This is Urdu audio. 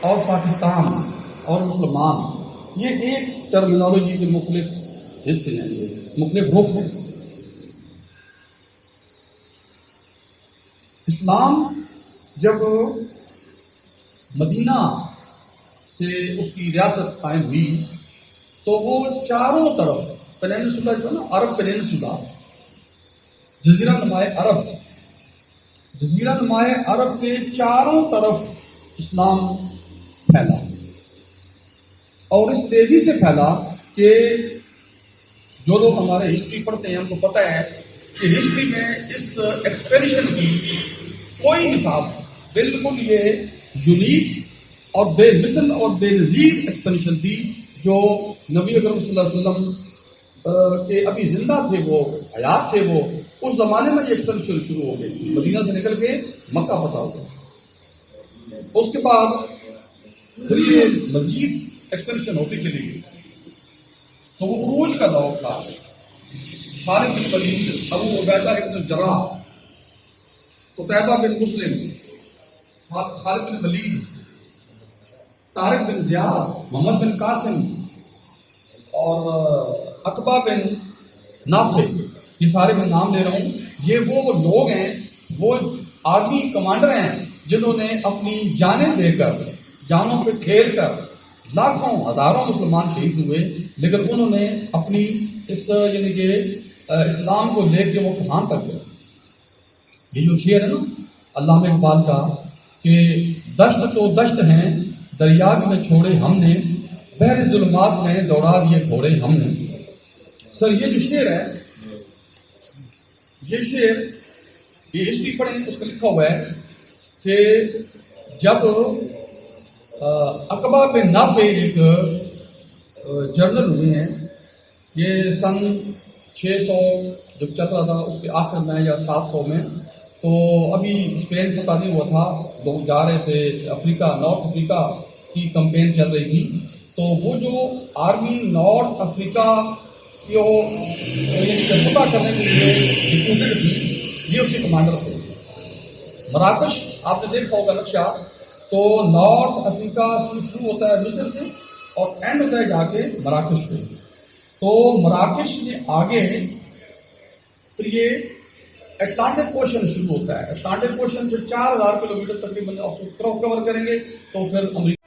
اور پاکستان اور مسلمان یہ ایک ٹرمینالوجی کے مختلف حصے ہیں، یہ مختلف رخ ہیں۔ اسلام جب مدینہ سے اس کی ریاست قائم ہوئی تو وہ چاروں طرف پیننسولا جو ہے نا، عرب پیننسولا، جزیرہ نمائے عرب کے چاروں طرف اسلام پھیلا، اور اس تیزی سے پھیلا کہ جو لوگ ہمارے ہسٹری پڑھتے ہیں ہم کو پتہ ہے کہ ہسٹری میں اس ایکسپینشن کی کوئی مثال، بالکل یہ یونیک اور بے مثل اور بے نظیر ایکسپینشن تھی جو نبی اکرم صلی اللہ علیہ وسلم کے ابھی زندہ تھے، وہ حیات تھے، وہ اس زمانے میں یہ ایکسپینشن شروع ہو گئی تھی، مدینہ سے نکل کے مکہ فتح ہو گیا۔ اس کے بعد پھر یہ مزید ایکسپینشن ہوتی چلی گئی، تو وہ عروج کا دور تھا۔ خالد بن ولید، ابو عبیدہ ابن الجراح، قتیبہ بن مسلم، خالد بن ولید، طارق بن زیاد، محمد بن قاسم اور عقبہ بن نافع، یہ سارے میں نام لے رہا ہوں، یہ وہ لوگ ہیں، وہ آرمی کمانڈر ہیں جنہوں نے اپنی جانیں دے کر، جانوں پہ کھیل کر لاکھوں ہزاروں مسلمان شہید ہوئے، لیکن انہوں نے اپنی اس یعنی کہ اسلام کو لے کے وہ کہاں تک گئے۔ یہ جو شعر ہے نا علامہ اقبال کا کہ دشت تو دشت ہیں دریا میں چھوڑے ہم نے، بحر ظلمات میں دوڑا دیے گھوڑے ہم نے۔ سر یہ جو شعر ہے، یہ شعر یہ ہسٹری پڑھیں اس کا لکھا ہوا ہے کہ جب عقبہ بن نافع ایک جنرل ہوئے ہیں، یہ سن 600 جب چل رہا تھا اس کے آخر میں یا 700 میں، تو ابھی اسپین فتح نہیں ہوا تھا، لوگ جا رہے تھے افریقہ، نارتھ افریقہ کی کمپین چل رہی تھی، تو وہ جو آرمی نارتھ افریقہ کو فتح کرنے کے لیے ریکروٹڈ تھی، یہ اس کے کمانڈر تھے۔ مراکش آپ نے دیکھا ہوگا نقشہ، تو نارتھ افریقہ شروع ہوتا ہے مصر سے اور اینڈ ہوتا ہے جا کے مراکش پہ، تو مراکش سے آگے پھر یہ اٹلانٹک اوشن شروع ہوتا ہے۔ اٹلانٹک اوشن پھر 4000 کلومیٹر تقریباً کور کریں گے تو پھر امریکہ